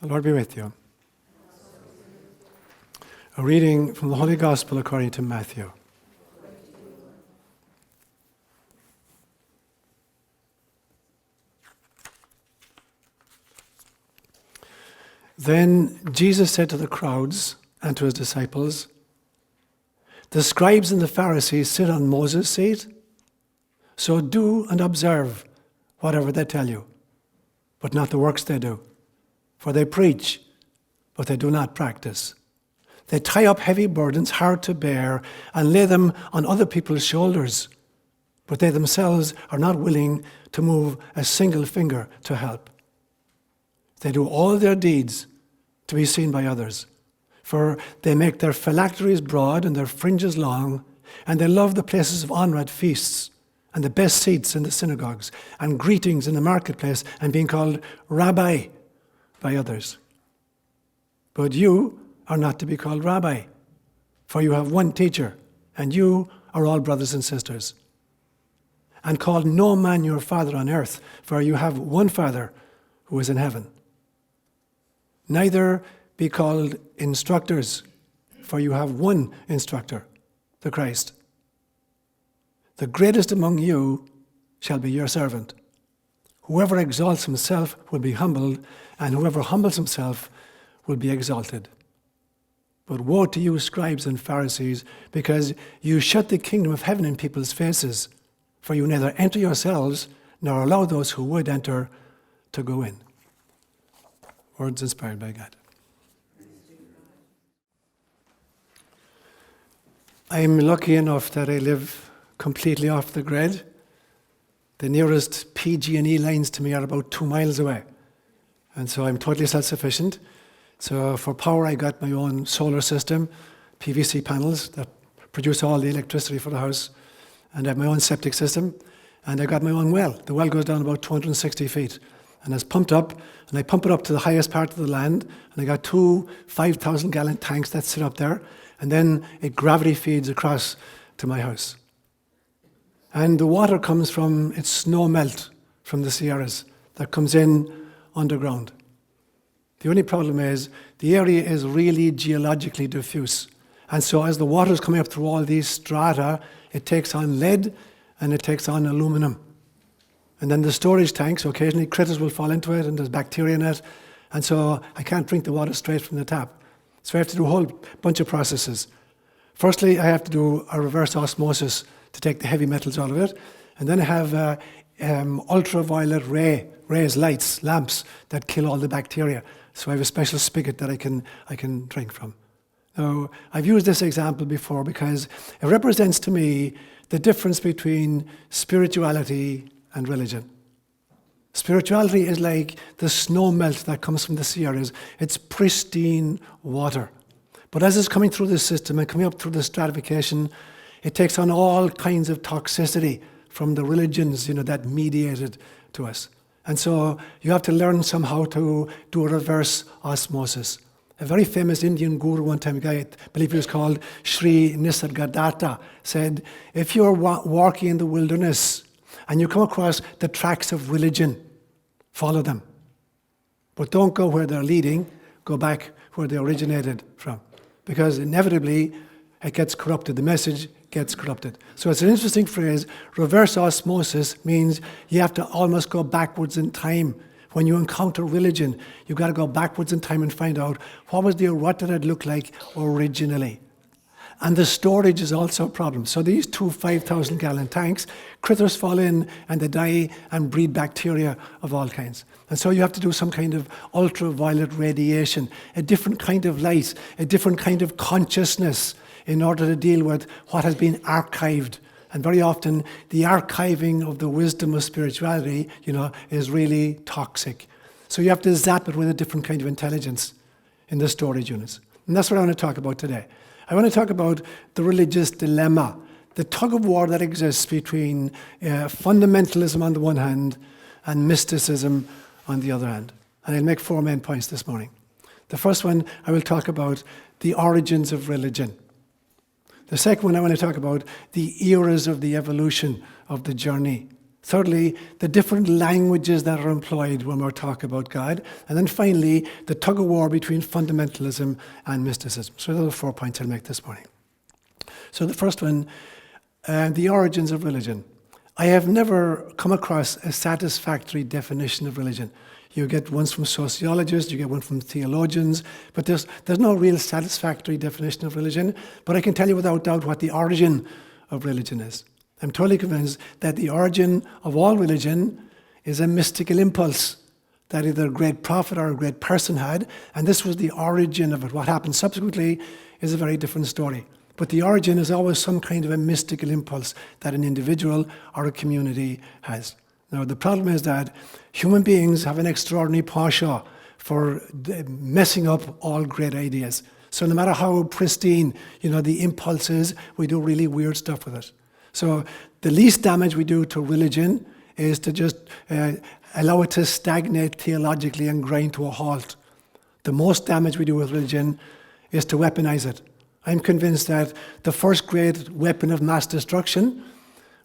The Lord be with you. A reading from the Holy Gospel according to Matthew. Then Jesus said to the crowds and to his disciples, "The scribes and the Pharisees sit on Moses' seat, so do and observe whatever they tell you, but not the works they do. For they preach, but they do not practice. They tie up heavy burdens hard to bear and lay them on other people's shoulders, but they themselves are not willing to move a single finger to help. They do all their deeds to be seen by others, for they make their phylacteries broad and their fringes long, and they love the places of honor at feasts, and the best seats in the synagogues, and greetings in the marketplace, and being called Rabbi by others. But you are not to be called Rabbi, for you have one teacher, and you are all brothers and sisters. And call no man your father on earth, for you have one Father who is in heaven. Neither be called instructors, for you have one instructor, the Christ. The greatest among you shall be your servant. Whoever exalts himself will be humbled, and whoever humbles himself will be exalted. But woe to you, scribes and Pharisees, because you shut the kingdom of heaven in people's faces, for you neither enter yourselves nor allow those who would enter to go in." Words inspired by God. I'm lucky enough that I live completely off the grid. The nearest PG&E lines to me are about 2 miles away. And so I'm totally self-sufficient. So for power, I got my own solar system, PVC panels that produce all the electricity for the house. And I have my own septic system. And I got my own well. The well goes down about 260 feet. And it's pumped up, and I pump it up to the highest part of the land. And I got 2 5,000-gallon tanks that sit up there. And then it gravity feeds across to my house. And the water comes from, it's snow melt from the Sierras that comes in underground. The only problem is the area is really geologically diffuse. And so as the water is coming up through all these strata, it takes on lead and it takes on aluminum. And then the storage tanks, occasionally critters will fall into it and there's bacteria in it. And so I can't drink the water straight from the tap. So I have to do a whole bunch of processes. Firstly, I have to do a reverse osmosis to take the heavy metals out of it. And then I have ultraviolet rays, lights, lamps that kill all the bacteria. So I have a special spigot that I can drink from. Now, I've used this example before because it represents to me the difference between spirituality and religion. Spirituality is like the snow melt that comes from the Sierras. It's pristine water. But as it's coming through the system and coming up through the stratification, it takes on all kinds of toxicity from the religions, that mediated to us. And so you have to learn somehow to do a reverse osmosis. A very famous Indian guru one time, a guy, I believe he was called Sri Nisargadatta, said, if you're walking in the wilderness and you come across the tracks of religion, follow them. But don't go where they're leading, go back where they originated from. Because inevitably, it gets corrupted. The message gets corrupted. So it's an interesting phrase. Reverse osmosis means you have to almost go backwards in time. When you encounter religion, you've got to go backwards in time and find out what did it look like originally. And the storage is also a problem. So these 2 5,000-gallon tanks, critters fall in and they die and breed bacteria of all kinds. And so you have to do some kind of ultraviolet radiation, a different kind of light, a different kind of consciousness in order to deal with what has been archived. And very often, the archiving of the wisdom of spirituality, is really toxic. So you have to zap it with a different kind of intelligence in the storage units. And that's what I want to talk about today. I want to talk about the religious dilemma, the tug of war that exists between fundamentalism on the one hand and mysticism on the other hand. And I'll make 4 main points this morning. The first one, I will talk about the origins of religion. The second one, I want to talk about the eras of the evolution of the journey. Thirdly, the different languages that are employed when we're talking about God. And then finally, the tug-of-war between fundamentalism and mysticism. So those are the 4 points I'll make this morning. So the first one, the origins of religion. I have never come across a satisfactory definition of religion. You get ones from sociologists, you get one from theologians, but there's no real satisfactory definition of religion. But I can tell you without doubt what the origin of religion is. I'm totally convinced that the origin of all religion is a mystical impulse that either a great prophet or a great person had, and this was the origin of it. What happened subsequently is a very different story. But the origin is always some kind of a mystical impulse that an individual or a community has. Now, the problem is that human beings have an extraordinary penchant for messing up all great ideas. So no matter how pristine, the impulse is, we do really weird stuff with it. So the least damage we do to religion is to just allow it to stagnate theologically and grind to a halt. The most damage we do with religion is to weaponize it. I'm convinced that the first great weapon of mass destruction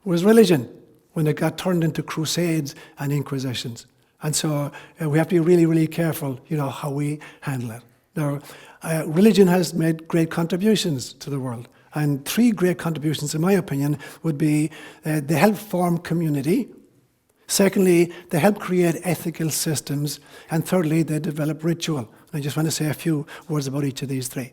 was religion, when it got turned into crusades and inquisitions. And so we have to be really, really careful, how we handle it. Now, religion has made great contributions to the world. And 3 great contributions, in my opinion, would be they help form community. Secondly, they help create ethical systems. And thirdly, they develop ritual. And I just want to say a few words about each of these 3.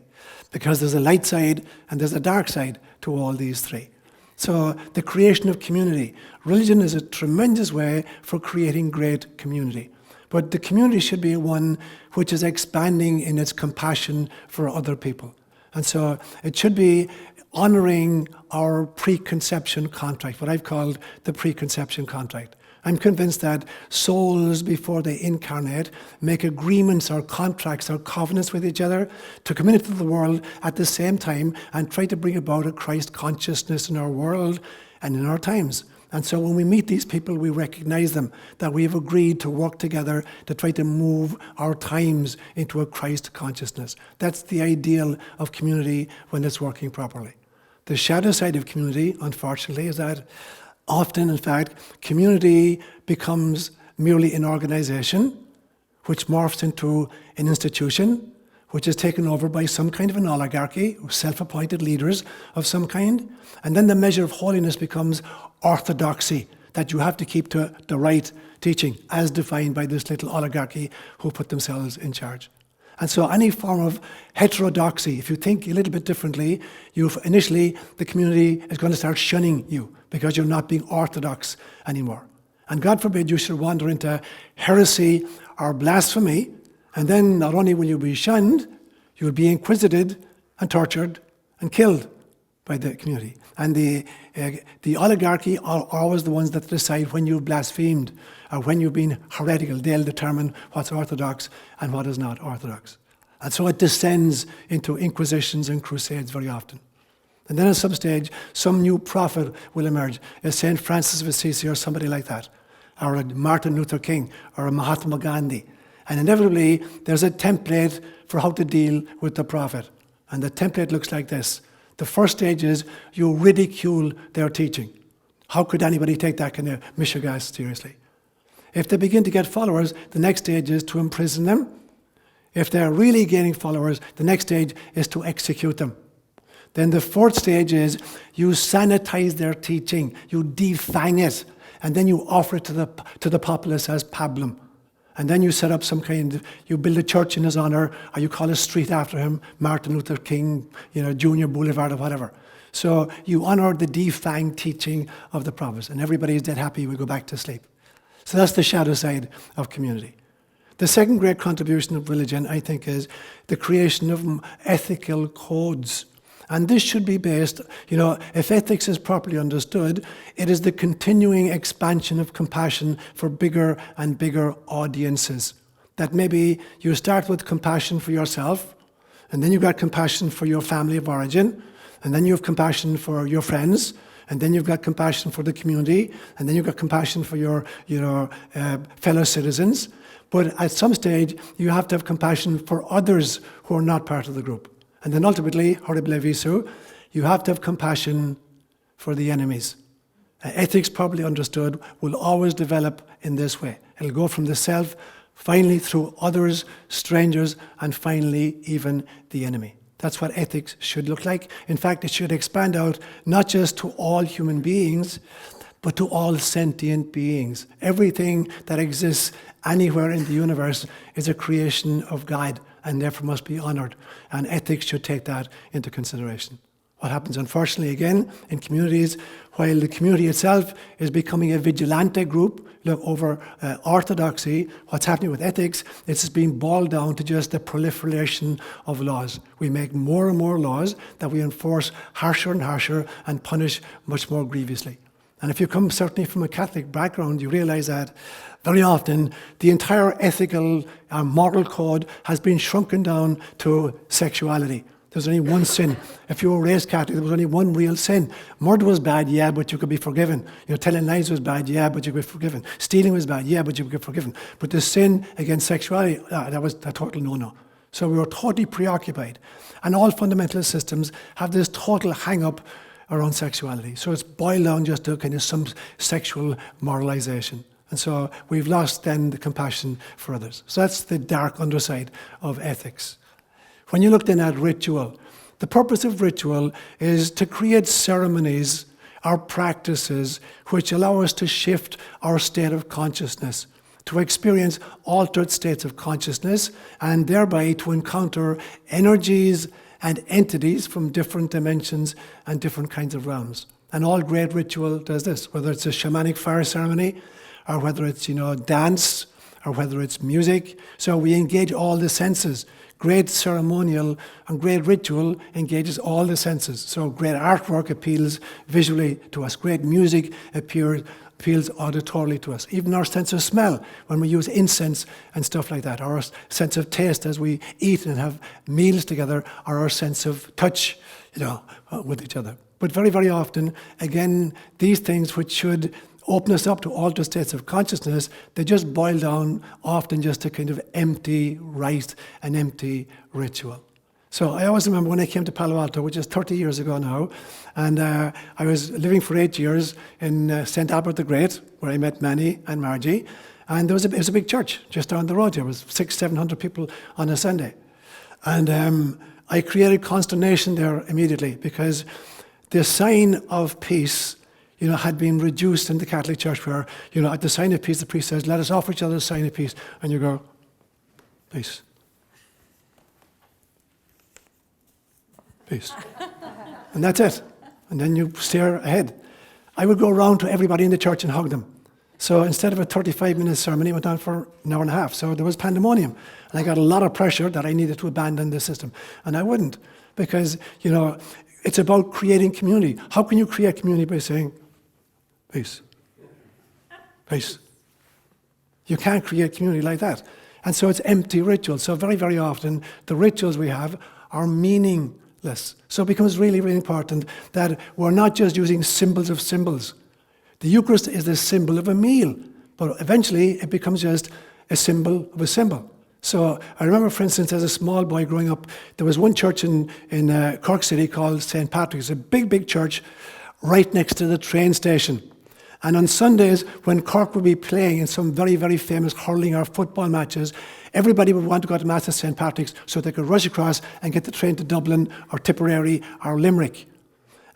Because there's a light side and there's a dark side to all these 3. So the creation of community. Religion is a tremendous way for creating great community. But the community should be one which is expanding in its compassion for other people. And so it should be honoring our preconception contract, what I've called the preconception contract. I'm convinced that souls, before they incarnate, make agreements or contracts or covenants with each other to come into the world at the same time and try to bring about a Christ consciousness in our world and in our times. And so when we meet these people, we recognize them, that we have agreed to work together to try to move our times into a Christ consciousness. That's the ideal of community when it's working properly. The shadow side of community, unfortunately, is that often, in fact, community becomes merely an organization which morphs into an institution which is taken over by some kind of an oligarchy, self-appointed leaders of some kind. And then the measure of holiness becomes orthodoxy, that you have to keep to the right teaching, as defined by this little oligarchy who put themselves in charge. And so any form of heterodoxy, if you think a little bit differently, initially the community is going to start shunning you because you're not being orthodox anymore. And God forbid you should wander into heresy or blasphemy, and then not only will you be shunned, you'll be inquisited and tortured and killed by the community. And the oligarchy are always the ones that decide when you've blasphemed or when you've been heretical. They'll determine what's orthodox and what is not orthodox. And so it descends into inquisitions and crusades very often. And then at some stage, some new prophet will emerge, a St. Francis of Assisi or somebody like that, or a Martin Luther King or a Mahatma Gandhi. And inevitably, there's a template for how to deal with the prophet. And the template looks like this. The first stage is you ridicule their teaching. How could anybody take that kind of mishegas seriously? If they begin to get followers, the next stage is to imprison them. If they're really gaining followers, the next stage is to execute them. Then the fourth stage is you sanitize their teaching, you defang it, and then you offer it to the populace as pablum. And then you set up you build a church in his honor, or you call a street after him, Martin Luther King, Junior Boulevard or whatever. So you honor the defanged teaching of the prophets, and everybody is dead happy, we go back to sleep. So that's the shadow side of community. The second great contribution of religion, I think, is the creation of ethical codes. And this should be based, if ethics is properly understood, it is the continuing expansion of compassion for bigger and bigger audiences. That maybe you start with compassion for yourself, and then you've got compassion for your family of origin, and then you have compassion for your friends, and then you've got compassion for the community, and then you've got compassion for your fellow citizens. But at some stage, you have to have compassion for others who are not part of the group. And then ultimately, horrible visu, you have to have compassion for the enemies. Ethics, properly understood, will always develop in this way. It'll go from the self, finally through others, strangers, and finally even the enemy. That's what ethics should look like. In fact, it should expand out not just to all human beings, but to all sentient beings. Everything that exists anywhere in the universe is a creation of God and therefore must be honored. And ethics should take that into consideration. What happens, unfortunately, again, in communities, while the community itself is becoming a vigilante group, look over orthodoxy, what's happening with ethics, it's being boiled down to just the proliferation of laws. We make more and more laws that we enforce harsher and harsher and punish much more grievously. And if you come certainly from a Catholic background, you realize that very often the entire ethical moral code has been shrunken down to sexuality. There's only one sin. If you were raised Catholic, there was only one real sin. Murder was bad, yeah, but you could be forgiven. Telling lies was bad, yeah, but you could be forgiven. Stealing was bad, yeah, but you could be forgiven. But the sin against sexuality, that was a total no-no. So we were totally preoccupied. And all fundamentalist systems have this total hang-up around sexuality. So it's boiled down just to kind of some sexual moralization. And so we've lost then the compassion for others. So that's the dark underside of ethics. When you look then at ritual, the purpose of ritual is to create ceremonies or practices which allow us to shift our state of consciousness, to experience altered states of consciousness, and thereby to encounter energies and entities from different dimensions and different kinds of realms. And all great ritual does this, whether it's a shamanic fire ceremony, or whether it's, dance, or whether it's music. So we engage all the senses. Great ceremonial and great ritual engages all the senses. So great artwork appeals visually to us. Great music appeals auditorily to us. Even our sense of smell, when we use incense and stuff like that, or our sense of taste as we eat and have meals together, or our sense of touch, with each other. But very, very often, again, these things which should open us up to altered states of consciousness, they just boil down often just to kind of empty rite and empty ritual. So I always remember when I came to Palo Alto, which is 30 years ago now, and I was living for 8 years in St. Albert the Great, where I met Manny and Margie, and it was a big church just down the road here. It was 600-700 people on a Sunday. And I created consternation there immediately because the sign of peace had been reduced in the Catholic Church where, at the sign of peace, the priest says, let us offer each other a sign of peace. And you go, peace. Peace. And that's it. And then you stare ahead. I would go around to everybody in the church and hug them. So instead of a 35-minute ceremony, it went on for an hour and a half. So there was pandemonium. And I got a lot of pressure that I needed to abandon the system. And I wouldn't. Because, it's about creating community. How can you create community by saying, peace? Peace. You can't create community like that. And so it's empty rituals. So very, very often, the rituals we have are meaningless. So it becomes really, really important that we're not just using symbols of symbols. The Eucharist is the symbol of a meal, but eventually it becomes just a symbol of a symbol. So I remember, for instance, as a small boy growing up, there was one church in Cork City called St. Patrick's. It's a big, big church right next to the train station. And on Sundays, when Cork would be playing in some very, very famous hurling or football matches, everybody would want to go to Mass at St. Patrick's so they could rush across and get the train to Dublin or Tipperary or Limerick.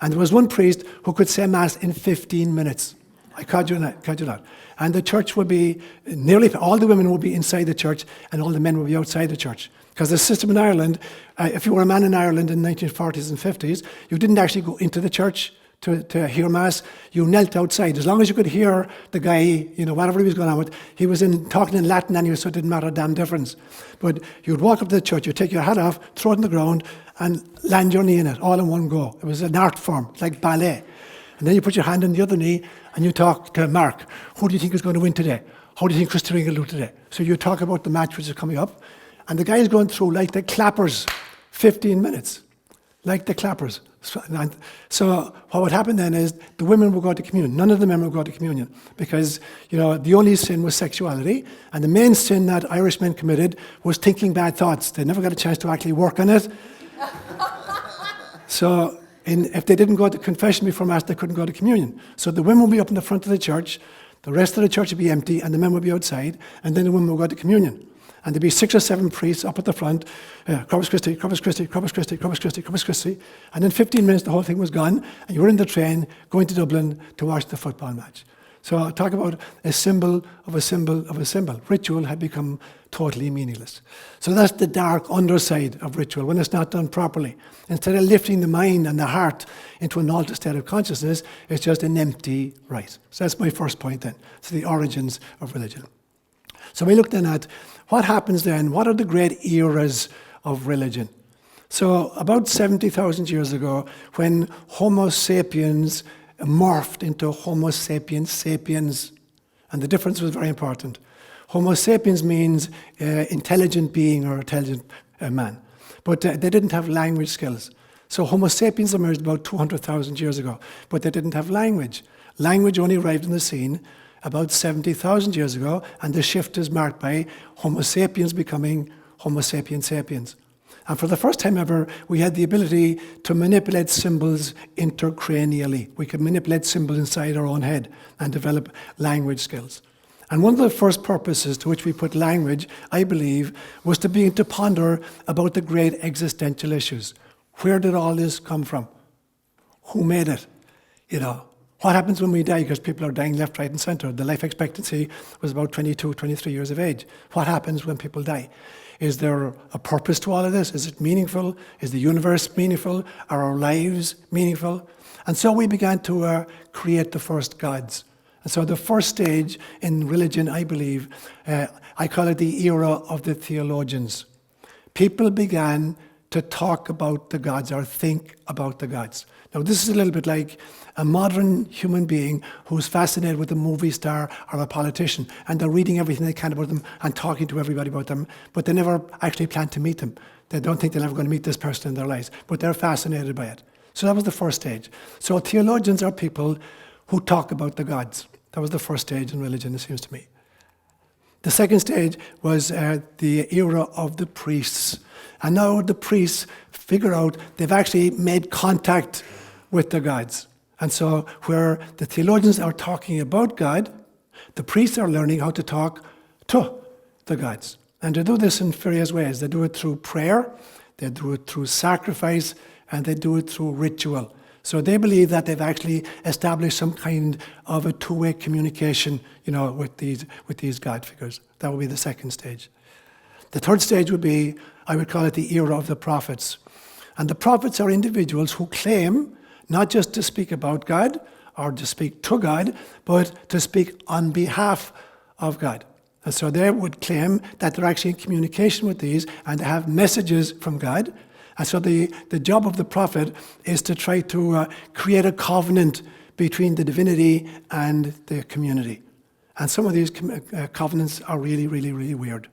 And there was one priest who could say Mass in 15 minutes. I kid you not. And the church would be, nearly all the women would be inside the church and all the men would be outside the church. Because the system in Ireland, if you were a man in Ireland in the 1940s and 50s, you didn't actually go into the church to hear Mass. You knelt outside. As long as you could hear the guy, whatever he was going on with, he was talking in Latin anyway, so it didn't matter a damn difference. But you'd walk up to the church, you'd take your hat off, throw it on the ground, and land your knee in it, all in one go. It was an art form, like ballet. And then you put your hand on the other knee, and you talk to Mark. Who do you think is going to win today? How do you think Costa Rica will do today? So you talk about the match which is coming up, and the guy is going through like the clappers, 15 minutes, like the clappers. So what would happen then is the women would go to communion. None of the men would go to communion because, the only sin was sexuality. And the main sin that Irish men committed was thinking bad thoughts. They never got a chance to actually work on it. So if they didn't go to confession before Mass, they couldn't go to communion. So the women would be up in the front of the church, the rest of the church would be empty, and the men would be outside, and then the women would go to communion. And there'd be 6 or 7 priests up at the front, Corpus Christi, Corpus Christi, Corpus Christi, Corpus Christi, Corpus Christi. And in 15 minutes, the whole thing was gone, and you were in the train going to Dublin to watch the football match. So talk about a symbol of a symbol of a symbol. Ritual had become totally meaningless. So that's the dark underside of ritual, when it's not done properly. Instead of lifting the mind and the heart into an altered state of consciousness, it's just an empty rite. So that's my first point then. So the origins of religion. So we looked then at what happens then, what are the great eras of religion? So about 70,000 years ago, when Homo sapiens morphed into Homo sapiens sapiens, and the difference was very important. Homo sapiens means intelligent being or intelligent man, but they didn't have language skills. So Homo sapiens emerged about 200,000 years ago, but they didn't have language. Language only arrived on the scene about 70,000 years ago, and the shift is marked by Homo sapiens becoming Homo sapiens sapiens. And for the first time ever, we had the ability to manipulate symbols intercranially. We could manipulate symbols inside our own head and develop language skills. And one of the first purposes to which we put language, I believe, was to begin to ponder about the great existential issues. Where did all this come from? Who made it? What happens when we die? Because people are dying left, right, and center. The life expectancy was about 22, 23 years of age. What happens when people die? Is there a purpose to all of this? Is it meaningful? Is the universe meaningful? Are our lives meaningful? And so we began to create the first gods. And so the first stage in religion, I believe, I call it the era of the theologians. People began to talk about the gods or think about the gods. Now, this is a little bit like a modern human being who's fascinated with a movie star or a politician, and they're reading everything they can about them and talking to everybody about them, but they never actually plan to meet them. They don't think they're ever going to meet this person in their lives, but they're fascinated by it. So that was the first stage. So theologians are people who talk about the gods. That was the first stage in religion, it seems to me. The second stage was the era of the priests. And now the priests figure out they've actually made contact with the gods. And so where the theologians are talking about God, the priests are learning how to talk to the gods. And they do this in various ways. They do it through prayer, they do it through sacrifice, and they do it through ritual. So they believe that they've actually established some kind of a two-way communication, with these God figures. That would be the second stage. The third stage would be, I would call it the era of the prophets. And the prophets are individuals who claim not just to speak about God or to speak to God, but to speak on behalf of God. And so they would claim that they're actually in communication with these and they have messages from God. And so the job of the prophet is to try to create a covenant between the divinity and the community. And some of these covenants are really, really, really weird.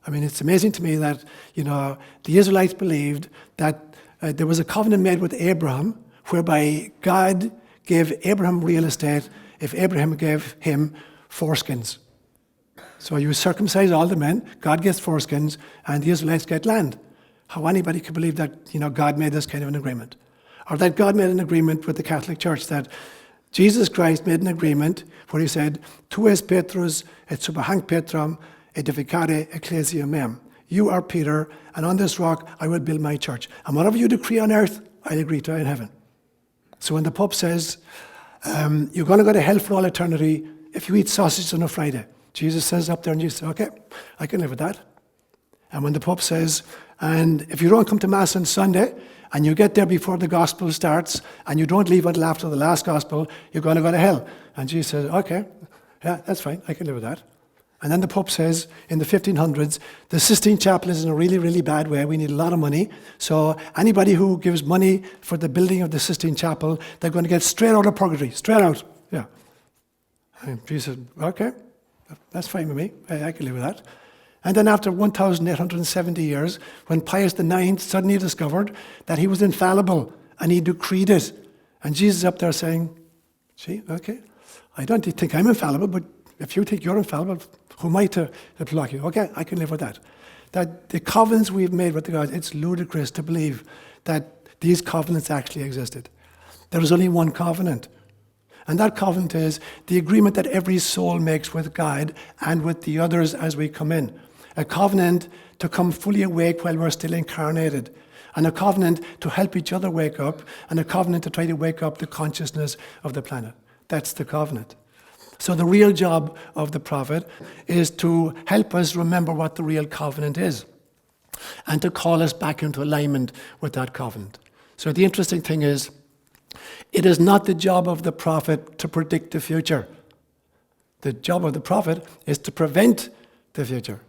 I mean, it's amazing to me that, the Israelites believed that there was a covenant made with Abraham whereby God gave Abraham real estate if Abraham gave him foreskins. So you circumcise all the men, God gets foreskins, and the Israelites get land. How anybody could believe that, God made this kind of an agreement. Or that God made an agreement with the Catholic Church, that Jesus Christ made an agreement where he said, Tu es Petrus et super hanc Petram edificare ecclesia meam. You are Peter, and on this rock I will build my church. And whatever you decree on earth, I'll agree to in heaven. So when the Pope says, you're going to go to hell for all eternity if you eat sausage on a Friday, Jesus says up there, and you say, okay, I can live with that. And when the Pope says, and if you don't come to Mass on Sunday, and you get there before the Gospel starts, and you don't leave until after the last Gospel, you're going to go to hell. And Jesus says, okay, yeah, that's fine, I can live with that. And then the Pope says, in the 1500s, the Sistine Chapel is in a really, really bad way. We need a lot of money. So anybody who gives money for the building of the Sistine Chapel, they're going to get straight out of purgatory, straight out. Yeah. And Jesus said, okay, that's fine with me. I can live with that. And then after 1,870 years, when Pius IX suddenly discovered that he was infallible and he decreed it, and Jesus up there saying, see, okay, I don't think I'm infallible, but if you think you're infallible, who am I to block you? Okay, I can live with that. That the covenants we've made with the gods, it's ludicrous to believe that these covenants actually existed. There is only one covenant. And that covenant is the agreement that every soul makes with God and with the others as we come in. A covenant to come fully awake while we're still incarnated. And a covenant to help each other wake up. And a covenant to try to wake up the consciousness of the planet. That's the covenant. So the real job of the prophet is to help us remember what the real covenant is. And to call us back into alignment with that covenant. So the interesting thing is, it is not the job of the prophet to predict the future. The job of the prophet is to prevent the future.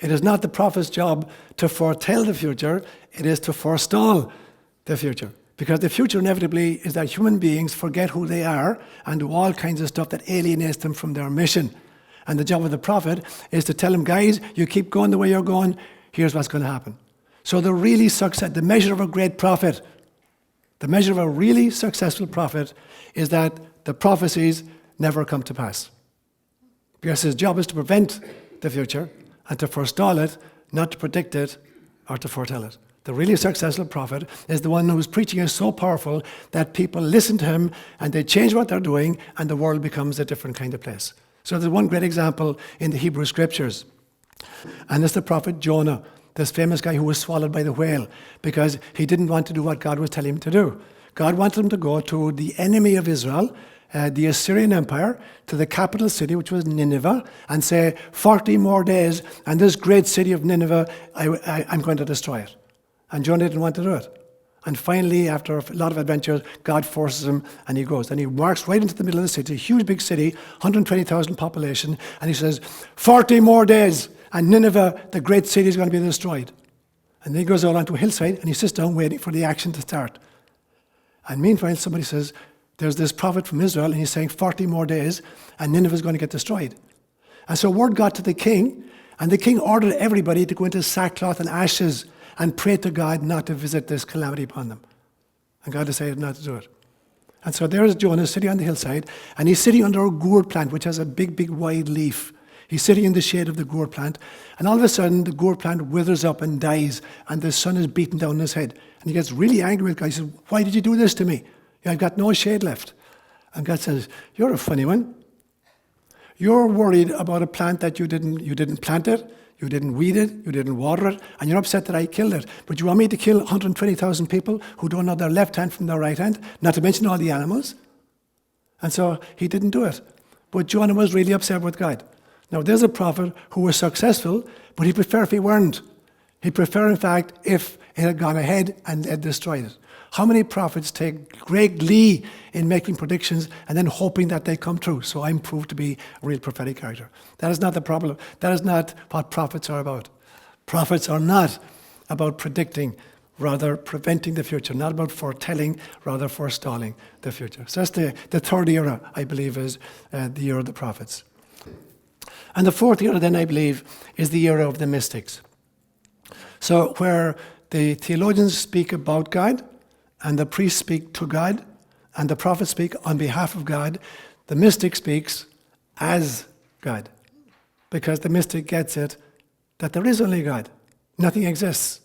It is not the prophet's job to foretell the future, it is to forestall the future. Because the future inevitably is that human beings forget who they are and do all kinds of stuff that alienates them from their mission. And the job of the prophet is to tell them, guys, you keep going the way you're going, here's what's going to happen. So the measure of a great prophet, the measure of a really successful prophet is that the prophecies never come to pass. Because his job is to prevent the future and to forestall it, not to predict it or to foretell it. The really successful prophet is the one whose preaching is so powerful that people listen to him and they change what they're doing and the world becomes a different kind of place. So there's one great example in the Hebrew Scriptures. And it's the prophet Jonah, this famous guy who was swallowed by the whale because he didn't want to do what God was telling him to do. God wanted him to go to the enemy of Israel, the Assyrian Empire, to the capital city, which was Nineveh, and say, 40 more days, and this great city of Nineveh, I'm going to destroy it. And Jonah didn't want to do it. And finally, after a lot of adventures, God forces him, and he goes. And he walks right into the middle of the city, a huge big city, 120,000 population, and he says, 40 more days, and Nineveh, the great city, is going to be destroyed. And then he goes out onto a hillside, and he sits down waiting for the action to start. And meanwhile, somebody says, there's this prophet from Israel, and he's saying 40 more days, and Nineveh is going to get destroyed. And so word got to the king, and the king ordered everybody to go into sackcloth and ashes and pray to God not to visit this calamity upon them. And God decided not to do it. And so there's Jonah sitting on the hillside, and he's sitting under a gourd plant, which has a big, big, wide leaf. He's sitting in the shade of the gourd plant, and all of a sudden, the gourd plant withers up and dies, and the sun is beating down on his head. And he gets really angry with God. He says, why did you do this to me? I've got no shade left. And God says, you're a funny one. You're worried about a plant that you didn't plant it, you didn't weed it, you didn't water it, and you're upset that I killed it. But you want me to kill 120,000 people who don't know their left hand from their right hand, not to mention all the animals? And so he didn't do it. But Jonah was really upset with God. Now, there's a prophet who was successful, but he'd prefer if he weren't. He'd prefer, in fact, if it had gone ahead and had destroyed it. How many prophets take great glee in making predictions and then hoping that they come true? So I'm proved to be a real prophetic character. That is not the problem. That is not what prophets are about. Prophets are not about predicting, rather preventing the future. Not about foretelling, rather forestalling the future. So that's the third era, I believe, is the era of the prophets. And the fourth era, then, I believe, is the era of the mystics. So where the theologians speak about God, and the priests speak to God, and the prophets speak on behalf of God, the mystic speaks as God. Because the mystic gets it that there is only God. Nothing exists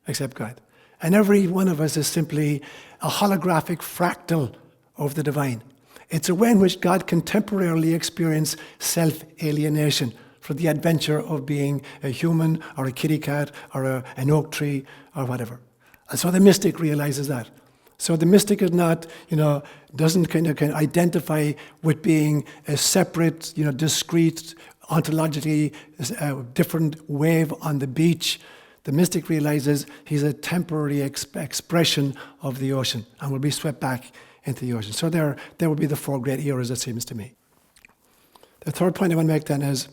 except God. And every one of us is simply a holographic fractal of the divine. It's a way in which God can temporarily experience self-alienation for the adventure of being a human or a kitty cat or an oak tree or whatever. And so the mystic realizes that. So the mystic is not, doesn't kind of identify with being a separate, discrete, ontologically different wave on the beach. The mystic realizes he's a temporary expression of the ocean and will be swept back into the ocean. So there will be the four great eras, it seems to me. The third point I want to make then is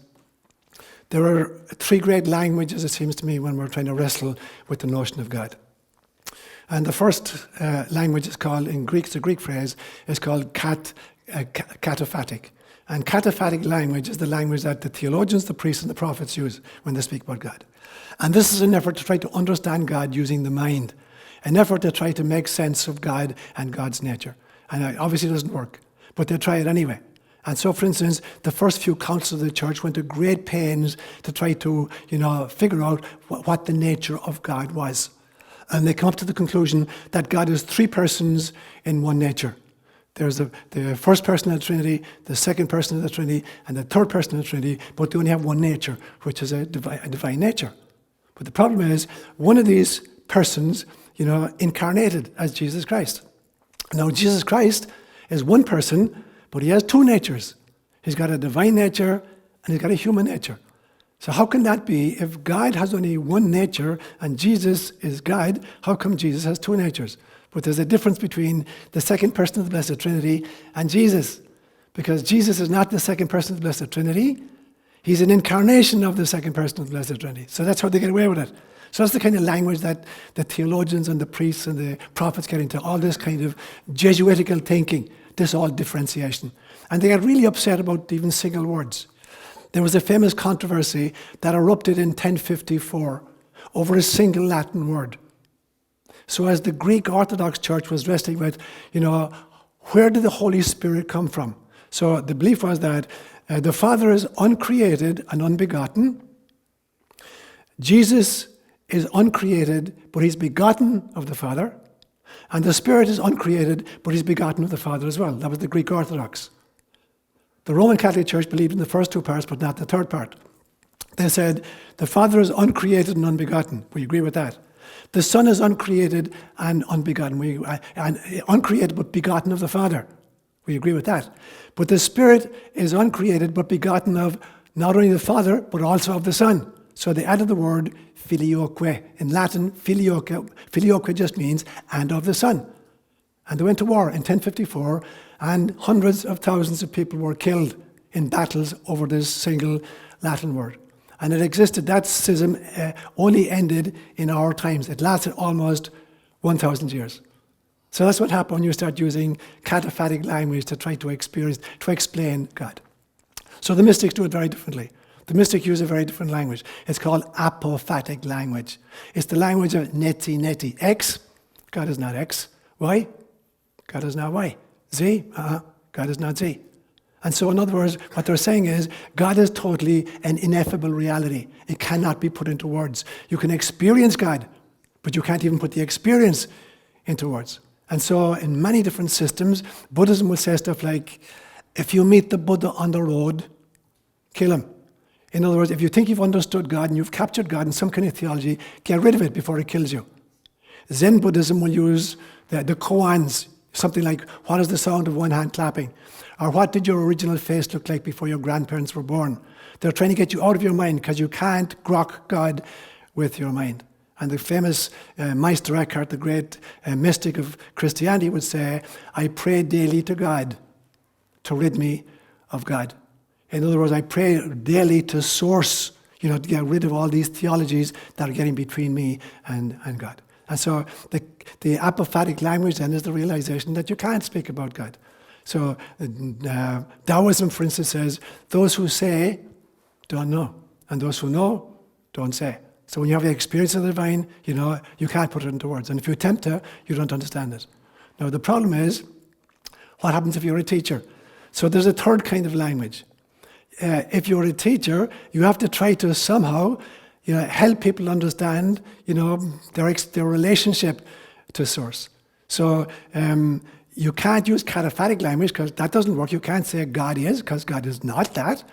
there are three great languages, it seems to me, when we're trying to wrestle with the notion of God. And the first language is called, in Greek, it's a Greek phrase, is called Cataphatic. And Cataphatic language is the language that the theologians, the priests, and the prophets use when they speak about God. And this is an effort to try to understand God using the mind, an effort to try to make sense of God and God's nature. And it obviously doesn't work, but they try it anyway. And so, for instance, the first few councils of the church went to great pains to try to, figure out what the nature of God was. And they come up to the conclusion that God is three persons in one nature. There's the first person of the Trinity, the second person of the Trinity, and the third person of the Trinity, but they only have one nature, which is a divine nature. But the problem is, one of these persons, incarnated as Jesus Christ. Now, Jesus Christ is one person, but he has two natures. He's got a divine nature, and he's got a human nature. So how can that be? If God has only one nature, and Jesus is God, how come Jesus has two natures? But there's a difference between the second person of the Blessed Trinity and Jesus. Because Jesus is not the second person of the Blessed Trinity. He's an incarnation of the second person of the Blessed Trinity. So that's how they get away with it. So that's the kind of language that the theologians and the priests and the prophets get into, all this kind of Jesuitical thinking, this all differentiation. And they get really upset about even single words. There was a famous controversy that erupted in 1054 over a single Latin word. So as the Greek Orthodox Church was wrestling with, where did the Holy Spirit come from? So the belief was that the Father is uncreated and unbegotten. Jesus is uncreated, but he's begotten of the Father. And the Spirit is uncreated, but he's begotten of the Father as well. That was the Greek Orthodox. The Roman Catholic Church believed in the first two parts, but not the third part. They said, the Father is uncreated and unbegotten. We agree with that. The Son is uncreated and unbegotten. Uncreated but begotten of the Father. We agree with that. But the Spirit is uncreated but begotten of not only the Father, but also of the Son. So they added the word filioque. In Latin, filioque just means and of the Son. And they went to war in 1054, and hundreds of thousands of people were killed in battles over this single Latin word. And it existed, that schism only ended in our times. It lasted almost 1,000 years. So that's what happened when you start using cataphatic language to try to explain God. So the mystics do it very differently. The mystics use a very different language. It's called apophatic language. It's the language of neti. X, God is not X. Y, God is not Y. Z, God is not Z. And so in other words, what they're saying is, God is totally an ineffable reality. It cannot be put into words. You can experience God, but you can't even put the experience into words. And so in many different systems, Buddhism will say stuff like, if you meet the Buddha on the road, kill him. In other words, if you think you've understood God and you've captured God in some kind of theology, get rid of it before it kills you. Zen Buddhism will use the koans, something like, what is the sound of one hand clapping? Or what did your original face look like before your grandparents were born? They're trying to get you out of your mind because you can't grok God with your mind. And the famous Meister Eckhart, the great mystic of Christianity, would say, I pray daily to God to rid me of God. In other words, I pray daily to source, to get rid of all these theologies that are getting between me and God. And so the apophatic language then is the realization that you can't speak about God. So Taoism, for instance, says, those who say don't know, and those who know don't say. So when you have the experience of the divine, you can't put it into words. And if you attempt to, you don't understand it. Now, the problem is, what happens if you're a teacher? So there's a third kind of language. If you're a teacher, you have to try to somehow help people understand, their relationship to source. So you can't use cataphatic language because that doesn't work. You can't say God is, because God is not that.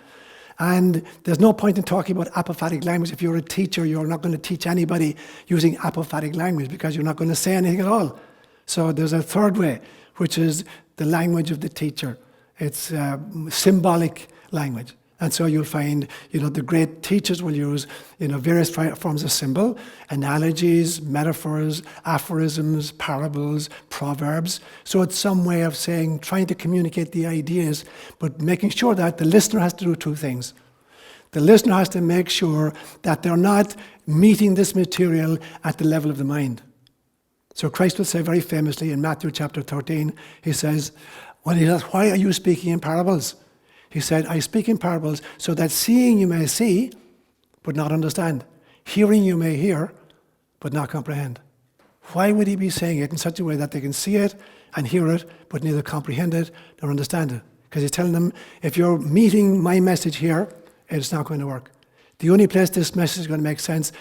And there's no point in talking about apophatic language. If you're a teacher, you're not going to teach anybody using apophatic language because you're not going to say anything at all. So there's a third way, which is the language of the teacher. It's symbolic language. And so you'll find, the great teachers will use, various forms of symbol, analogies, metaphors, aphorisms, parables, proverbs. So it's some way of trying to communicate the ideas, but making sure that the listener has to do two things. The listener has to make sure that they're not meeting this material at the level of the mind. So Christ will say very famously in Matthew chapter 13, he says, why are you speaking in parables? He said, I speak in parables so that seeing you may see, but not understand. Hearing you may hear, but not comprehend. Why would he be saying it in such a way that they can see it and hear it, but neither comprehend it nor understand it? Because he's telling them, if you're meeting my message here, it's not going to work. The only place this message is going to make sense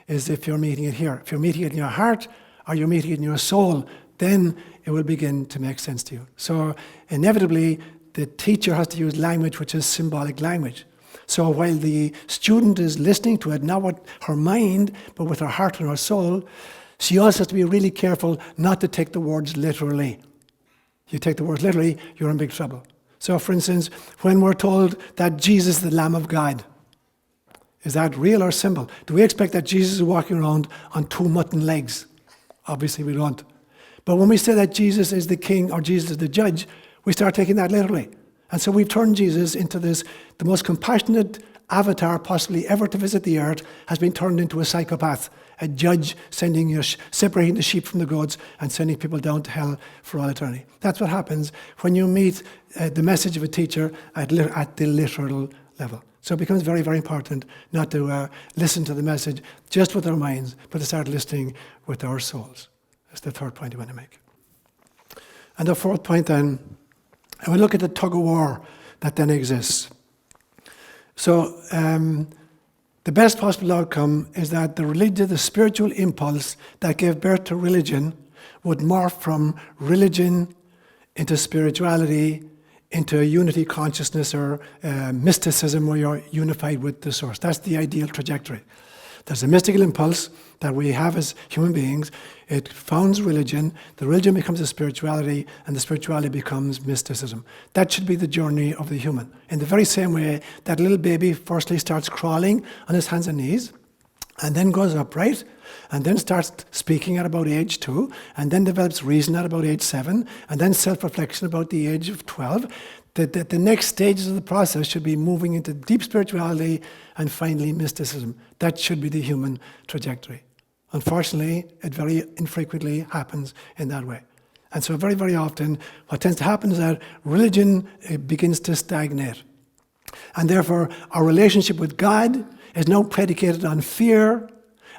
is if you're meeting it here. If you're meeting it in your heart, or you're meeting it in your soul, then it will begin to make sense to you. So inevitably, the teacher has to use language which is symbolic language. So while the student is listening to it, not with her mind, but with her heart and her soul, she also has to be really careful not to take the words literally. You take the words literally, you're in big trouble. So for instance, when we're told that Jesus is the Lamb of God, is that real or symbol? Do we expect that Jesus is walking around on 2 mutton legs? Obviously we don't. But when we say that Jesus is the king or Jesus is the judge, we start taking that literally. And so we've turned Jesus into this, the most compassionate avatar possibly ever to visit the earth, has been turned into a psychopath, a judge separating the sheep from the goats and sending people down to hell for all eternity. That's what happens when you meet the message of a teacher at the literal level. So it becomes very, very important not to listen to the message just with our minds, but to start listening with our souls. That's the third point I want to make. And the fourth point then, and we look at the tug-of-war that then exists. So the best possible outcome is that the spiritual impulse that gave birth to religion would morph from religion into spirituality, into a unity consciousness or mysticism where you're unified with the source. That's the ideal trajectory. There's a mystical impulse that we have as human beings. It founds religion. The religion becomes a spirituality, and the spirituality becomes mysticism. That should be the journey of the human. In the very same way that little baby firstly starts crawling on his hands and knees, and then goes upright, and then starts speaking at about age 2, and then develops reason at about age 7, and then self-reflection about the age of 12. The next stages of the process should be moving into deep spirituality and finally mysticism. That should be the human trajectory. Unfortunately, it very infrequently happens in that way. And so very, very often, what tends to happen is that religion begins to stagnate. And therefore, our relationship with God is now predicated on fear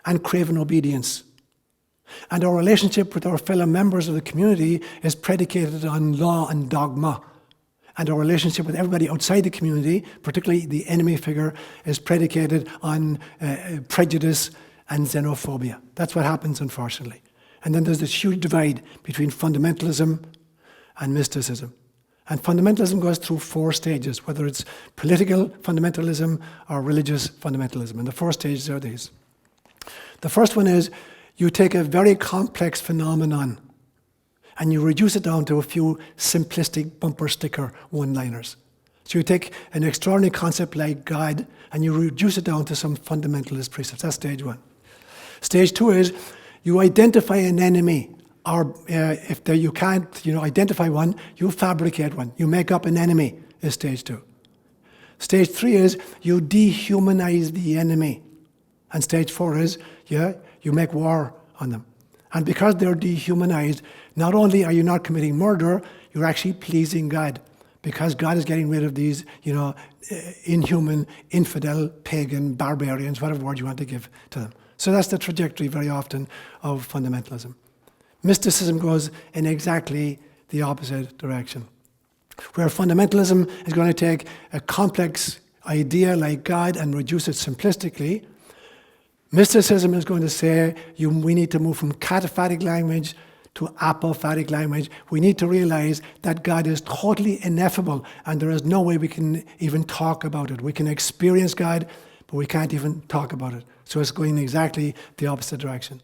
and craven obedience. And our relationship with our fellow members of the community is predicated on law and dogma. And our relationship with everybody outside the community, particularly the enemy figure, is predicated on prejudice and xenophobia. That's what happens, unfortunately. And then there's this huge divide between fundamentalism and mysticism. And fundamentalism goes through 4 stages, whether it's political fundamentalism or religious fundamentalism. And the 4 stages are these. The first one is you take a very complex phenomenon and you reduce it down to a few simplistic bumper sticker one-liners. So you take an extraordinary concept like God and you reduce it down to some fundamentalist precepts. That's stage 1. Stage 2 is you identify an enemy, or if you can't identify one, you fabricate one. You make up an enemy is stage 2. Stage 3 is you dehumanize the enemy. And stage 4 is you make war on them. And because they're dehumanized, not only are you not committing murder, you're actually pleasing God. Because God is getting rid of these, inhuman, infidel, pagan, barbarians, whatever word you want to give to them. So that's the trajectory very often of fundamentalism. Mysticism goes in exactly the opposite direction. Where fundamentalism is going to take a complex idea like God and reduce it simplistically, mysticism is going to say we need to move from cataphatic language to apophatic language. We need to realize that God is totally ineffable and there is no way we can even talk about it. We can experience God, but we can't even talk about it. So it's going exactly the opposite direction.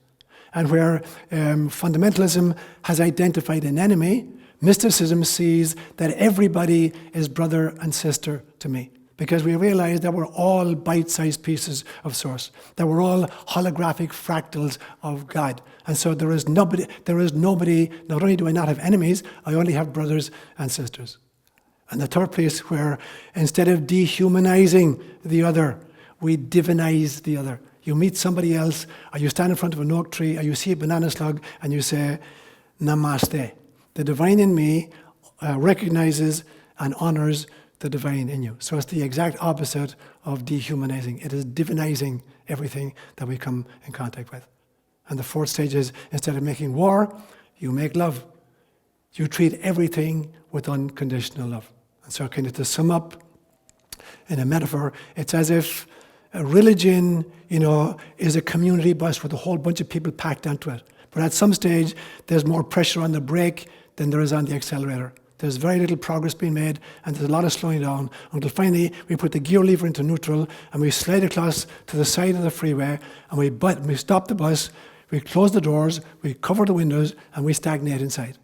And where fundamentalism has identified an enemy, mysticism sees that everybody is brother and sister to me. Because we realize that we're all bite-sized pieces of source, that we're all holographic fractals of God. And so there is nobody, not only do I not have enemies, I only have brothers and sisters. And the third place where instead of dehumanizing the other, we divinize the other. You meet somebody else, or you stand in front of an oak tree, or you see a banana slug, and you say, Namaste. The divine in me recognizes and honors the divine in you. So it's the exact opposite of dehumanizing. It is divinizing everything that we come in contact with. And the fourth stage is, instead of making war, you make love. You treat everything with unconditional love. And so kind of to sum up in a metaphor, it's as if a religion, is a community bus with a whole bunch of people packed onto it. But at some stage, there's more pressure on the brake than there is on the accelerator. There's very little progress being made, and there's a lot of slowing down, until finally we put the gear lever into neutral, and we slide across to the side of the freeway, and we stop the bus, we close the doors, we cover the windows, and we stagnate inside.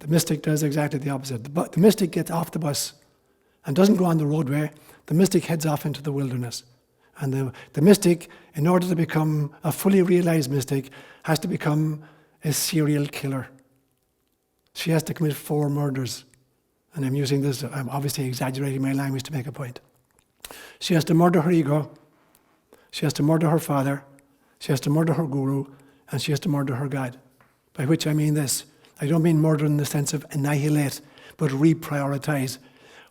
The mystic does exactly the opposite. The mystic gets off the bus and doesn't go on the roadway. The mystic heads off into the wilderness. And the mystic, in order to become a fully realized mystic, has to become a serial killer. She has to commit 4 murders. And I'm obviously exaggerating my language to make a point. She has to murder her ego. She has to murder her father. She has to murder her guru. And she has to murder her God. By which I mean this. I don't mean murder in the sense of annihilate, but reprioritize.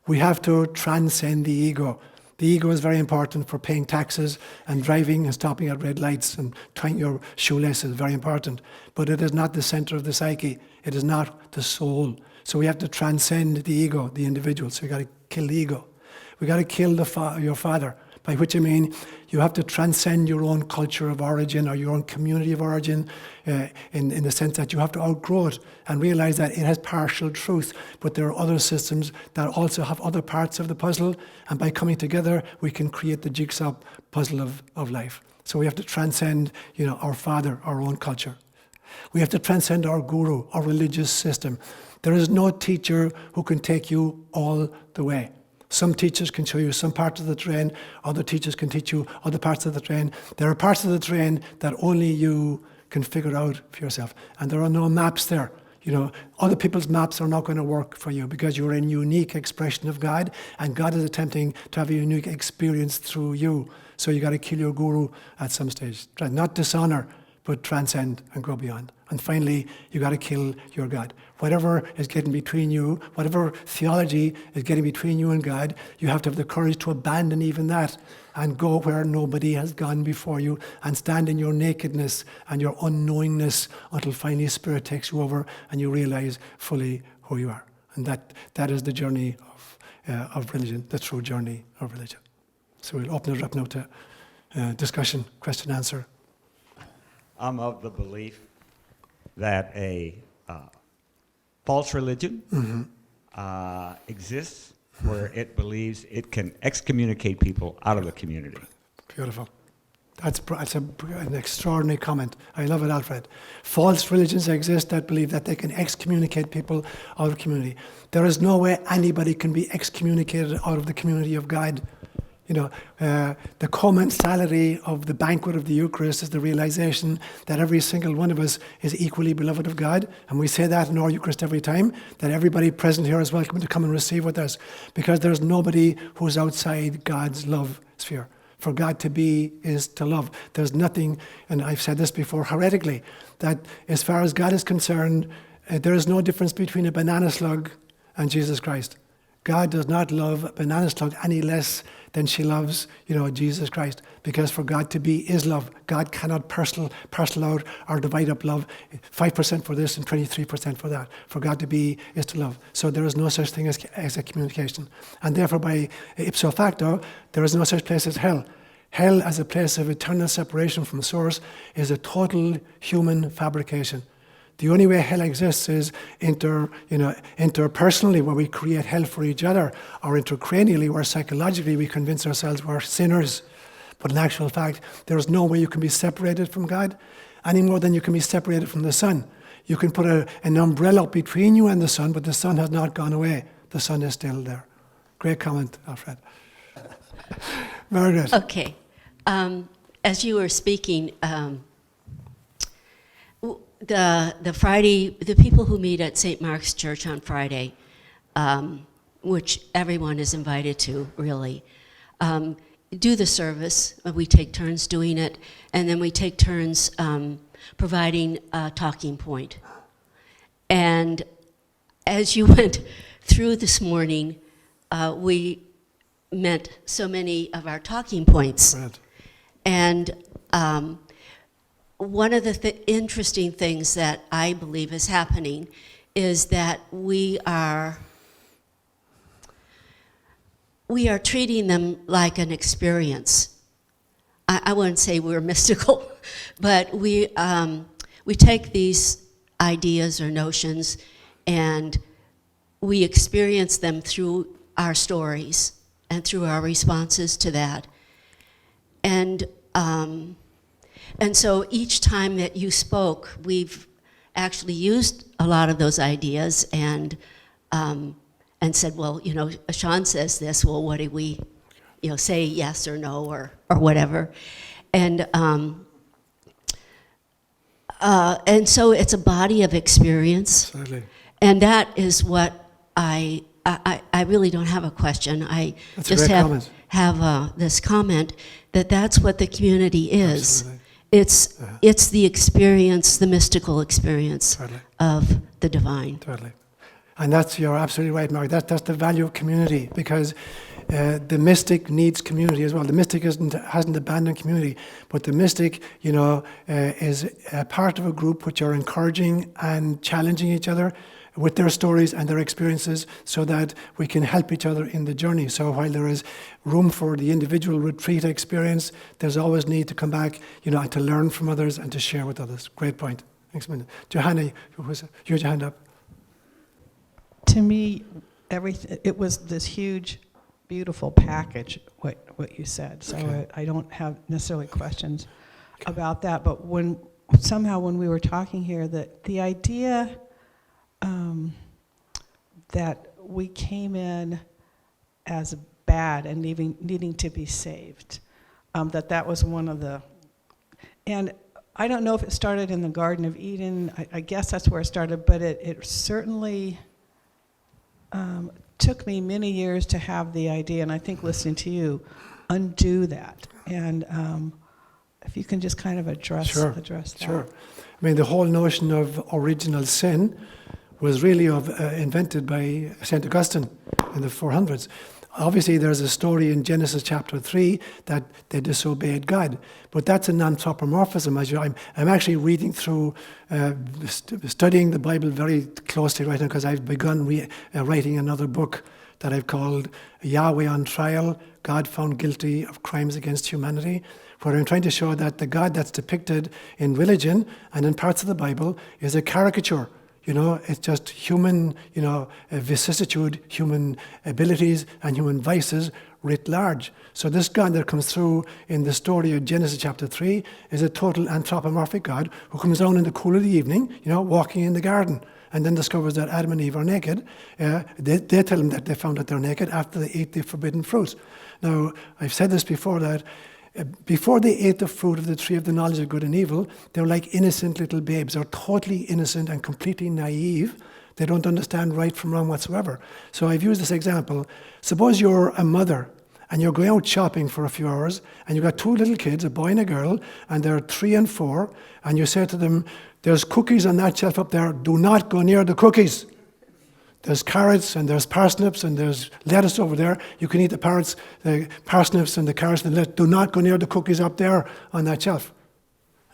We have to transcend the ego. The ego is very important for paying taxes and driving and stopping at red lights and tying your shoelaces, very important. But it is not the center of the psyche. It is not the soul. So we have to transcend the ego, the individual. So we got to kill the ego. We got to kill your father, by which I mean you have to transcend your own culture of origin or your own community of origin in the sense that you have to outgrow it and realize that it has partial truth, but there are other systems that also have other parts of the puzzle, and by coming together we can create the jigsaw puzzle of life. So we have to transcend our father, our own culture. We have to transcend our guru, our religious system. There is no teacher who can take you all the way. Some teachers can show you some parts of the terrain, other teachers can teach you other parts of the terrain. There are parts of the terrain that only you can figure out for yourself. And there are no maps there. Other people's maps are not going to work for you because you're a unique expression of God, and God is attempting to have a unique experience through you. So you got to kill your guru at some stage. Not dishonor, but transcend and go beyond. And finally, you got to kill your God. Whatever is getting between you, whatever theology is getting between you and God, you have to have the courage to abandon even that and go where nobody has gone before you and stand in your nakedness and your unknowingness until finally Spirit takes you over and you realize fully who you are. And that is the journey of religion, the true journey of religion. So we'll open it up now to discussion, question, answer. I'm of the belief that a false religion exists where it believes it can excommunicate people out of the community. Beautiful. That's an extraordinary comment. I love it, Alfred. False religions exist that believe that they can excommunicate people out of the community. There is no way anybody can be excommunicated out of the community of God. The commensality of the banquet of the Eucharist is the realization that every single one of us is equally beloved of God. And we say that in our Eucharist every time, that everybody present here is welcome to come and receive with us, because there's nobody who's outside God's love sphere. For God to be is to love. There's nothing, and I've said this before heretically, that as far as God is concerned, there is no difference between a banana slug and Jesus Christ. God does not love a banana slug any less than she loves, Jesus Christ. Because for God to be is love. God cannot parcel out or divide up love. 5% for this and 23% for that. For God to be is to love. So there is no such thing as a communication. And therefore, by ipso facto, there is no such place as hell. Hell, as a place of eternal separation from the source, is a total human fabrication. The only way hell exists is interpersonally, where we create hell for each other, or intercranially, where psychologically we convince ourselves we're sinners. But in actual fact, there is no way you can be separated from God, any more than you can be separated from the sun. You can put an umbrella between you and the sun, but the sun has not gone away. The sun is still there. Great comment, Alfred. Very good. Okay. As you were speaking, the people who meet at St. Mark's Church on Friday, which everyone is invited to, really, do the service. We take turns doing it, and then we take turns providing a talking point. And as you went through this morning, we met so many of our talking points. Right. And one of the interesting things that I believe is happening is that we are treating them like an experience. I wouldn't say we're mystical, But we take these ideas or notions and we experience them through our stories and through our responses to that. And so each time that you spoke, we've actually used a lot of those ideas and said, well, Seán says this, well, what do we, say yes or no or whatever. And so it's a body of experience. Absolutely. And that is what I really don't have a question. I That's just a great comment. have this comment that's what the community is. Absolutely. It's the experience, the mystical experience Totally. of the divine. Totally. And you're absolutely right, Mark. That's the value of community, because the mystic needs community as well. The mystic hasn't abandoned community, but the mystic, is a part of a group which are encouraging and challenging each other with their stories and their experiences so that we can help each other in the journey. So while there is room for the individual retreat experience, there's always need to come back, and to learn from others and to share with others. Great point. Thanks a minute. Johanna, you had your hand up. To me, it was this huge, beautiful package, what you said. So Okay. I don't have necessarily questions about that. But when we were talking here, the idea that we came in as bad and needing to be saved, that was one of the, and I don't know if it started in the Garden of Eden. I guess that's where it started, but it certainly took me many years to have the idea, and I think listening to you, undo that. And if you can just kind of address that. Sure. I mean, the whole notion of original sin was really invented by St. Augustine in the 400s. Obviously, there's a story in Genesis chapter 3 that they disobeyed God, but that's an anthropomorphism. I'm actually reading through, studying the Bible very closely right now, because I've begun writing another book that I've called Yahweh on Trial, God Found Guilty of Crimes Against Humanity, where I'm trying to show that the God that's depicted in religion and in parts of the Bible is a caricature. It's just human, vicissitude, human abilities, and human vices writ large. So this God that comes through in the story of Genesis chapter 3 is a total anthropomorphic God who comes down in the cool of the evening, walking in the garden, and then discovers that Adam and Eve are naked. They tell him that they found that they're naked after they ate the forbidden fruit. Now, I've said this before, that before they ate the fruit of the tree of the knowledge of good and evil, they're like innocent little babes. They're totally innocent and completely naive. They don't understand right from wrong whatsoever. So I've used this example. Suppose you're a mother and you're going out shopping for a few hours and you've got two little kids, a boy and a girl, and they're 3 and 4, and you say to them, there's cookies on that shelf up there, do not go near the cookies. There's carrots and there's parsnips and there's lettuce over there. You can eat the parsnips and the carrots and the lettuce. Do not go near the cookies up there on that shelf.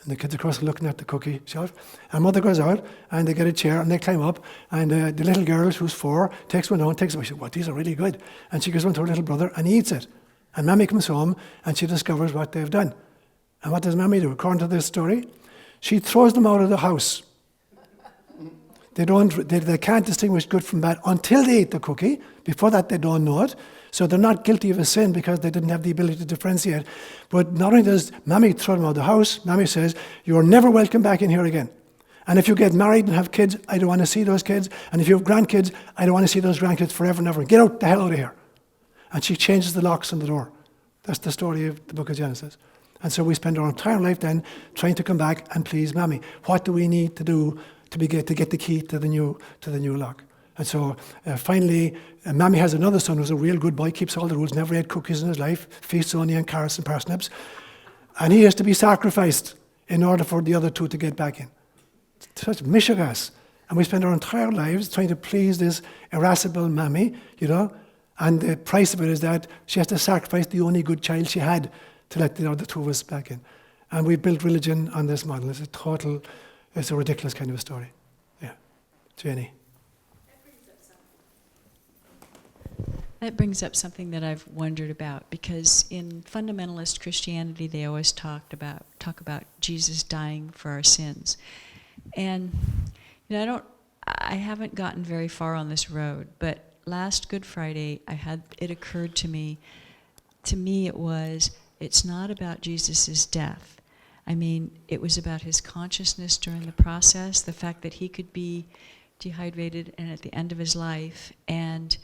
And the kids, of course, are looking at the cookie shelf. And mother goes out and they get a chair and they climb up. And the little girl, who's 4, takes one down, takes it. She says, "What? These are really good." And she goes on to her little brother and he eats it. And Mammy comes home and she discovers what they've done. And what does Mammy do? According to this story, she throws them out of the house. They can't distinguish good from bad until they eat the cookie. Before that, they don't know it. So they're not guilty of a sin because they didn't have the ability to differentiate. But not only does Mammy throw them out of the house, Mammy says, "You're never welcome back in here again. And if you get married and have kids, I don't want to see those kids. And if you have grandkids, I don't want to see those grandkids forever and ever. Get the hell out of here." And she changes the locks on the door. That's the story of the book of Genesis. And so we spend our entire life then trying to come back and please Mammy. What do we need to do to get the key to the new lock? And so finally, Mammy has another son who's a real good boy, keeps all the rules, never ate cookies in his life, feasts only on carrots and parsnips. And he has to be sacrificed in order for the other two to get back in. Such mishigas. And we spend our entire lives trying to please this irascible Mammy, and the price of it is that she has to sacrifice the only good child she had to let the other two of us back in. And we built religion on this model. It's a ridiculous kind of a story. Yeah. Jenny. That brings up something that I've wondered about, because in fundamentalist Christianity, they always talk about Jesus dying for our sins. And I haven't gotten very far on this road, but last Good Friday, it occurred to me it's not about Jesus' death. I mean, it was about his consciousness during the process, the fact that he could be dehydrated and at the end of his life, and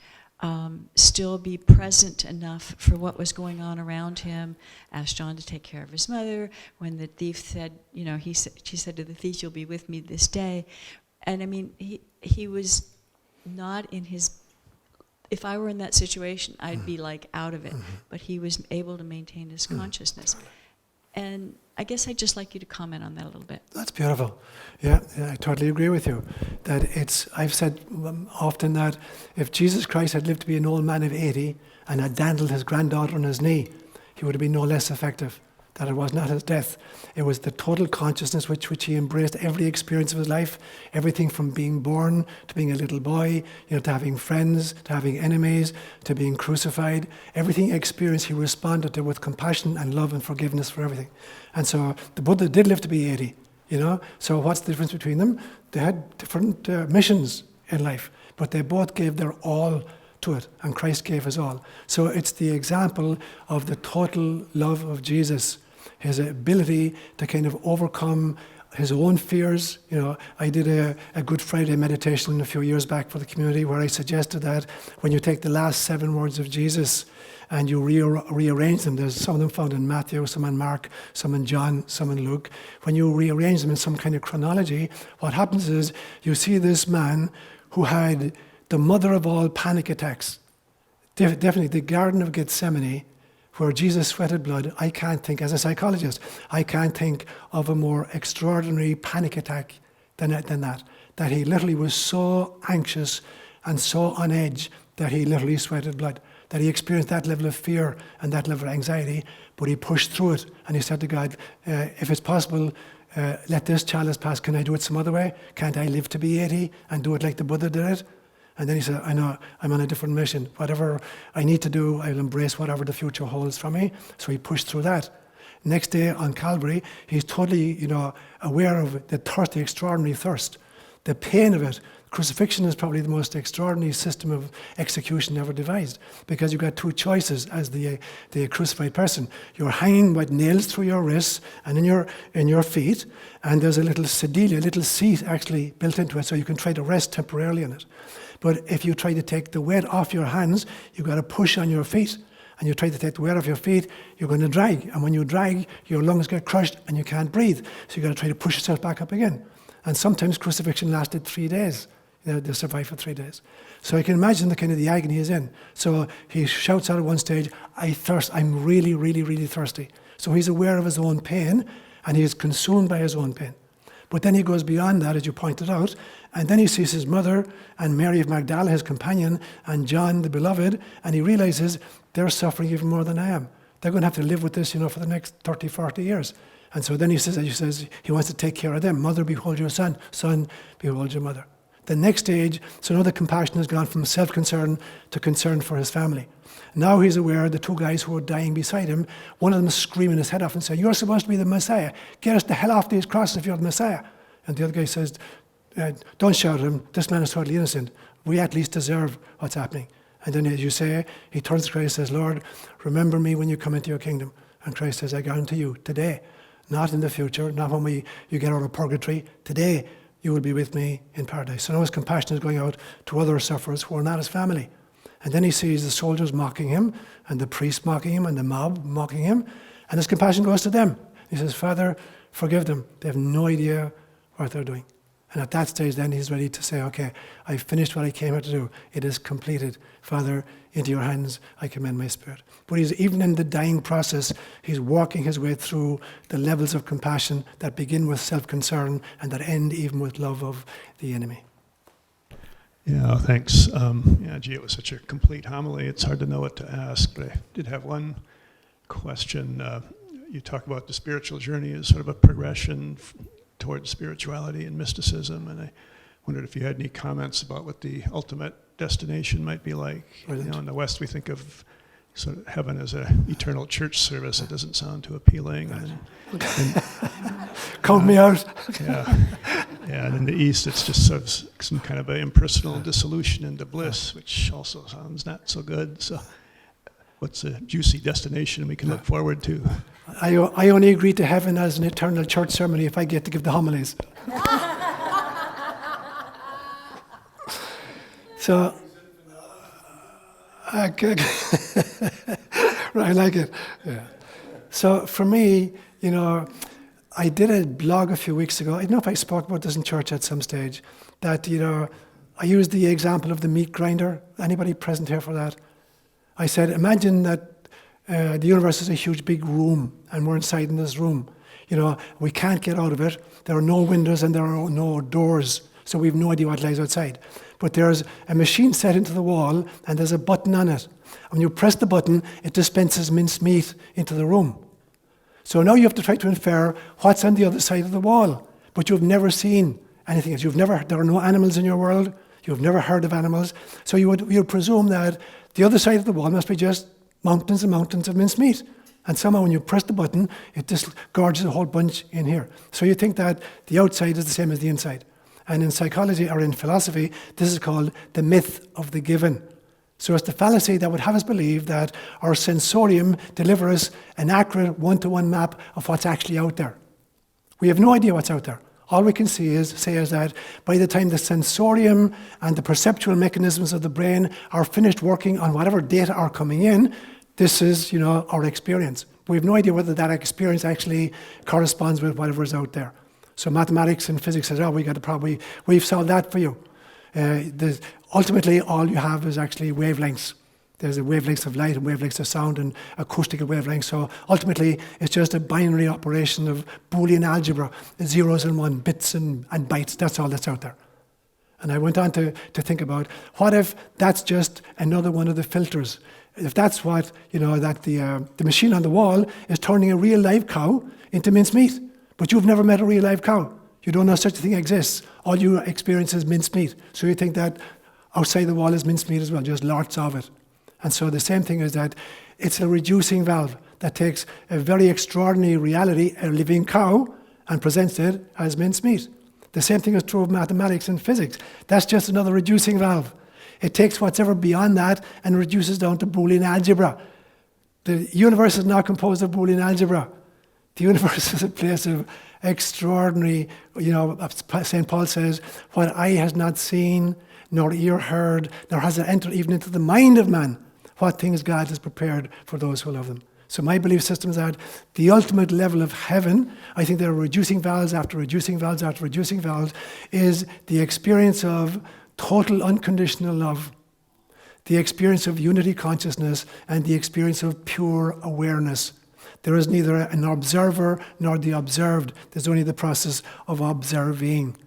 still be present enough for what was going on around him. Asked John to take care of his mother. When the thief said, she said to the thief, "You'll be with me this day." And I mean, he was not in his. If I were in that situation, I'd be like out of it. But he was able to maintain his consciousness. And I guess I'd just like you to comment on that a little bit. That's beautiful. Yeah, I totally agree with you. I've said often that if Jesus Christ had lived to be an old man of 80 and had dandled his granddaughter on his knee, he would have been no less effective. That it was not his death. It was the total consciousness which he embraced every experience of his life, everything from being born to being a little boy, to having friends, to having enemies, to being crucified. Everything he experienced, he responded to with compassion and love and forgiveness for everything. And so the Buddha did live to be 80, So what's the difference between them? They had different missions in life, but they both gave their all to it, and Christ gave his all. So it's the example of the total love of Jesus, his ability to kind of overcome his own fears. I did a Good Friday meditation a few years back for the community where I suggested that when you take the last 7 words of Jesus and you rearrange them, there's some of them found in Matthew, some in Mark, some in John, some in Luke. When you rearrange them in some kind of chronology, what happens is you see this man who had the mother of all panic attacks. Definitely the Garden of Gethsemane, where Jesus sweated blood. I can't think, as a psychologist, I can't think of a more extraordinary panic attack than that. That he literally was so anxious and so on edge that he literally sweated blood. That he experienced that level of fear and that level of anxiety, but he pushed through it and he said to God, if it's possible, let this chalice pass. Can I do it some other way? Can't I live to be 80 and do it like the Buddha did it? And then he said, I know, I'm on a different mission. Whatever I need to do, I'll embrace whatever the future holds for me. So he pushed through that. Next day on Calvary, he's totally, aware of the thirst, the extraordinary thirst, the pain of it. Crucifixion is probably the most extraordinary system of execution ever devised, because you've got 2 choices as the crucified person. You're hanging with nails through your wrists and in your feet, and there's a little sedilia, a little seat actually built into it, so you can try to rest temporarily on it. But if you try to take the weight off your hands, you've got to push on your feet. And you try to take the weight off your feet, you're going to drag. And when you drag, your lungs get crushed and you can't breathe. So you've got to try to push yourself back up again. And sometimes crucifixion lasted 3 days. They survived for 3 days. So you can imagine the agony he's in. So he shouts out at one stage, I thirst, I'm really, really, really thirsty. So he's aware of his own pain and he is consumed by his own pain. But then he goes beyond that, as you pointed out, and then he sees his mother and Mary of Magdala, his companion, and John, the beloved, and he realizes they're suffering even more than I am. They're going to have to live with this, for the next 30, 40 years. And so then he says he wants to take care of them. Mother, behold your son. Son, behold your mother. The next stage, so now the compassion has gone from self-concern to concern for his family. Now he's aware the 2 guys who are dying beside him, one of them is screaming his head off and saying, you're supposed to be the Messiah. Get us the hell off these crosses if you're the Messiah. And the other guy says, don't shout at him. This man is totally innocent. We at least deserve what's happening. And then, as you say, he turns to Christ and says, Lord, remember me when you come into your kingdom. And Christ says, I guarantee you, today, not in the future, not when you get out of purgatory, today you will be with me in paradise. So now his compassion is going out to other sufferers who are not his family. And then he sees the soldiers mocking him, and the priests mocking him, and the mob mocking him, and his compassion goes to them. He says, Father, forgive them. They have no idea what they're doing. And at that stage, then he's ready to say, okay, I've finished what I came here to do. It is completed. Father, into your hands I commend my spirit. But he's even in the dying process, he's walking his way through the levels of compassion that begin with self-concern and that end even with love of the enemy. Yeah, thanks. It was such a complete homily. It's hard to know what to ask, but I did have one question. You talk about the spiritual journey as sort of a progression towards spirituality and mysticism, and I wondered if you had any comments about what the ultimate destination might be like. Brilliant. In the West, we think of sort of heaven as an eternal church service. It doesn't sound too appealing. Count me out. Yeah, and in the East, it's just sort of some kind of an impersonal dissolution into bliss, which also sounds not so good. So, what's a juicy destination we can look forward to? I only agree to heaven as an eternal church ceremony if I get to give the homilies. So, right, I like it. Yeah. So for me, I did a blog a few weeks ago. I don't know if I spoke about this in church at some stage. That I used the example of the meat grinder. Anybody present here for that? I said, imagine that the universe is a huge big room, and we're inside in this room. We can't get out of it. There are no windows and there are no doors, so we have no idea what lies outside. But there's a machine set into the wall, and there's a button on it. When you press the button, it dispenses minced meat into the room. So now you have to try to infer what's on the other side of the wall, but you've never seen anything else. There are no animals in your world. You've never heard of animals. So you would presume that the other side of the wall must be just mountains and mountains of minced meat. And somehow when you press the button, it just gorges a whole bunch in here. So you think that the outside is the same as the inside. And in psychology or in philosophy, this is called the myth of the given. So it's the fallacy that would have us believe that our sensorium delivers an accurate one-to-one map of what's actually out there. We have no idea what's out there. All we can say is that by the time the sensorium and the perceptual mechanisms of the brain are finished working on whatever data are coming in, this is, our experience. We have no idea whether that experience actually corresponds with whatever is out there. So mathematics and physics says, we've solved that for you. Ultimately, all you have is actually wavelengths. There's a wavelengths of light and wavelengths of sound and acoustical wavelengths. So ultimately, it's just a binary operation of Boolean algebra, zeros and one, bits and bytes. That's all that's out there. And I went on to think about, what if that's just another one of the filters? If that's what, that the machine on the wall is turning a real live cow into minced meat, but you've never met a real live cow. You don't know such a thing exists. All you experience is minced meat. So you think that outside the wall is minced meat as well, just lots of it. And so the same thing is that it's a reducing valve that takes a very extraordinary reality, a living cow, and presents it as minced meat. The same thing is true of mathematics and physics. That's just another reducing valve. It takes what's ever beyond that and reduces down to Boolean algebra. The universe is not composed of Boolean algebra. The universe is a place of extraordinary, St. Paul says, what eye has not seen, nor ear heard, nor has it entered even into the mind of man, what things God has prepared for those who love them. So my belief system is that the ultimate level of heaven, I think there are reducing valves after reducing valves after reducing valves, is the experience of total unconditional love, the experience of unity consciousness, and the experience of pure awareness. There is neither an observer nor the observed. There's only the process of observing.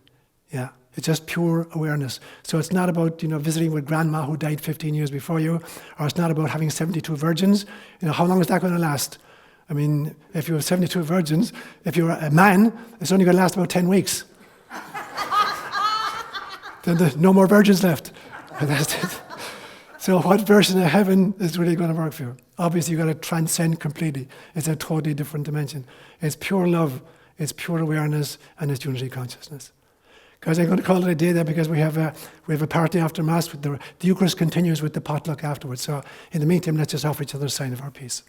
Yeah, it's just pure awareness. So it's not about visiting with grandma who died 15 years before you, or it's not about having 72 virgins. How long is that going to last? I mean, if you have 72 virgins, if you're a man, it's only going to last about 10 weeks. Then there's no more virgins left. That's it. So what version of heaven is really going to work for you? Obviously, you've got to transcend completely. It's a totally different dimension. It's pure love, it's pure awareness, and it's unity consciousness. Guys, I'm going to call it a day there because we have a party after Mass. The Eucharist continues with the potluck afterwards. So in the meantime, let's just offer each other a sign of our peace.